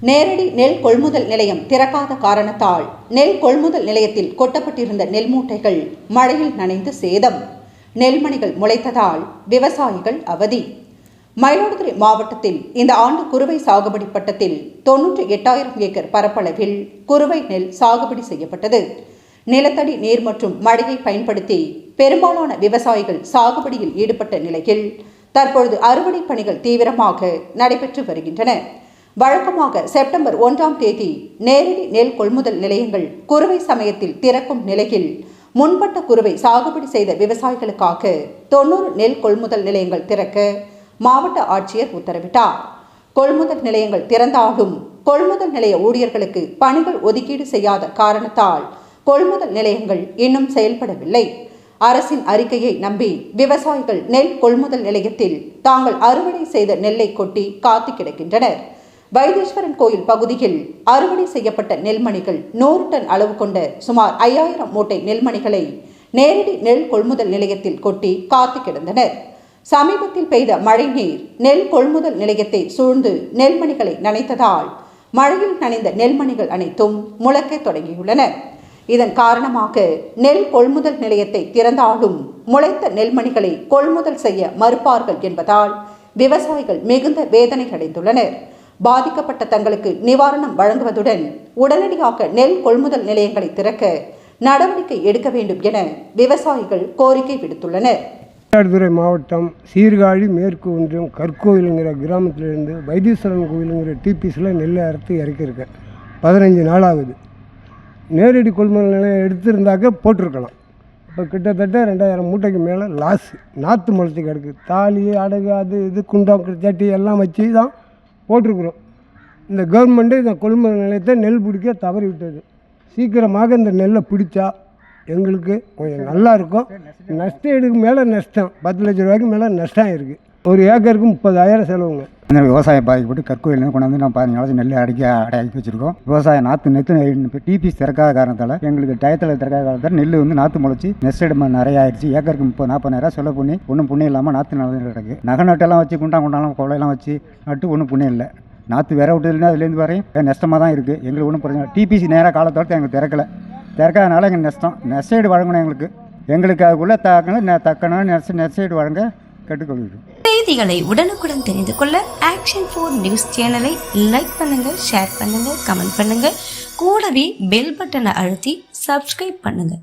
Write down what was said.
நேரடி நெல் கொள்முதல் நிலையம் திறக்காத காரணத்தால் நெல் கொள்முதல் நிலையத்தில் கொட்டப்பட்டிருந்த நெல் மூட்டைகள் மழையில் நனைந்து சேதம். நெல்மணிகள் முளைத்ததால் விவசாயிகள் அவதி. மயிலாடுதுறை மாவட்டத்தில் இந்த ஆண்டு குறுவை சாகுபடி பட்டத்தில் 98,000 ஏக்கர் பரப்பளவில் குறுவை நெல் சாகுபடி செய்யப்பட்டது. நிலத்தடி நீர் மற்றும் மழையை பயன்படுத்தி பெரும்பாலான விவசாயிகள் சாகுபடியில் ஈடுபட்ட நிலையில் தற்பொழுது அறுவடை பணிகள் தீவிரமாக நடைபெற்று வருகின்றன. வழக்கமாக செப்டம்பர் 1ஆம் தேதி நேரடி நெல் கொள்முதல் நிலையங்கள் குறுவை சமயத்தில் திறக்கும் நிலையில் முன்பட்ட குறுவை சாகுபடி செய்த விவசாயிகளுக்காக 90 நெல் கொள்முதல் நிலையங்கள் திறக்க மாவட்ட ஆட்சியர் உத்தரவிட்டார். கொள்முதல் நிலையங்கள் திறந்தாலும் கொள்முதல் நிலைய ஊழியர்களுக்கு பணிகள் ஒதுக்கீடு செய்யாத காரணத்தால் கொள்முதல் நிலையங்கள் இன்னும் செயல்படவில்லை. அரசின் அறிக்கையை நம்பி விவசாயிகள் நெல் கொள்முதல் நிலையத்தில் தாங்கள் அறுவடை செய்த நெல்லை கொட்டி காத்து கிடக்கின்றனர். வைத்தீஸ்வரன் கோயில் பகுதியில் அறுவடை செய்யப்பட்ட நெல்மணிகள் 100 டன் அளவு கொண்ட சுமார் 5000 மூட்டை நெல்மணிகளை நேரடி நெல் கொள்முதல் நிலையத்தில் கொட்டி காத்து கிடந்தனர். சமீபத்தில் பெய்த மழை நீர் நெல் கொள்முதல் நிலையத்தை சூழ்ந்து நெல்மணிகளை நனைத்ததால் மழையில் நனைந்த நெல்மணிகள் அனைத்தும் முளைக்க தொடங்கியுள்ளன. இதன் காரணமாக நெல் கொள்முதல் நிலையத்தை திறந்தாலும் முளைத்த நெல்மணிகளை கொள்முதல் செய்ய மறுப்பார்கள் என்பதால் விவசாயிகள் மிகுந்த வேதனை அடைந்துள்ளனர். பாதிக்கப்பட்ட தங்களுக்கு நிவாரணம் வழங்குவதுடன் உடனடியாக நெல் கொள்முதல் நிலையங்களை திறக்க நடவடிக்கை எடுக்க வேண்டும் என விவசாயிகள் கோரிக்கை விடுத்துள்ளனர். மயிலாடுதுறை மாவட்டம் சீர்காழி மேற்கு ஒன்றியம் கற்கோயிலுங்கிற கிராமத்திலிருந்து வைத்தீஸ்வரன் கோயிலுங்கிற டிபிஸில் நெல் அறுத்து இறக்கியிருக்கேன். 15 நாள் ஆகுது. நேரடி கொள்முதல் நிலையம் எடுத்திருந்தாக்க போட்டிருக்கலாம். இப்போ கிட்டத்தட்ட 2000 மூட்டைக்கு மேலே லாஸ். நாற்று முளைச்சி கிடக்கு. தாலி அடகு அது இது குண்டம் சட்டி எல்லாம் வச்சு தான் போட்டிருக்குறோம். இந்த கவர்மெண்ட்டு இந்த கொள்முதல் நிலையத்தை நெல் பிடிக்க தவறி விட்டது. சீக்கிரமாக இந்த நெல்லை பிடிச்சா எங்களுக்கு கொஞ்சம் நல்லா இருக்கும். நஷ்டம் எடுக்கு மேலே நஷ்டம் 10 லட்ச ரூபாய்க்கு மேலே நஷ்டம் இருக்குது. ஒரு ஏக்கருக்கு 30,000 செலவுங்க. விவசாயம் பாதிக்கப்பட்டு கற்கோயிலேருந்து கொண்டாந்து நான் 15 நாளைக்கு நெல் அடக்கி வச்சுருக்கோம். விவசாயம் நேற்று டிபிஸ் திறக்காத காரணத்தால் எங்களுக்கு டயத்தில் திறக்காத காரணத்தால் நெல் நாற்று முளைச்சி நெஸ்டடு நிறைய ஆயிடுச்சு. ஏக்கருக்கு 30-40,000 செலவு பண்ணி ஒன்றும் புண்ணியம் இல்லாமல் நாற்று நடந்து கிடக்கு. நகை நட்டெல்லாம் வச்சு குண்டாலாம் கொலையெல்லாம் வச்சு நட்டு ஒன்றும் புண்ணியம் இல்லை. நாற்று வேற விட்டதுலேருந்து அதுலேருந்து வரையும் நஷ்டமாக தான் இருக்குது. எங்களுக்கு ஒன்றும் பிரச்சனை. டிபிசி நேராக காலத்தோடு எங்களுக்கு திறக்காதனால எங்களுக்கு நெஸ்டடு வழங்கணும். எங்களுக்கு அதுக்குள்ளே தக்கன நெஸ்டடு வழங்க கேட்டுக்கொள்கிறோம். செய்திகளை உடனுக்குடன் தெரிந்து கொள்ள ஆக்ஷன் 4 நியூஸ் சேனலை லைக் பண்ணுங்க, ஷேர் பண்ணுங்க, கமெண்ட் பண்ணுங்க. கூடவே பெல் பட்டனை அழுத்தி சப்ஸ்கிரைப் பண்ணுங்க.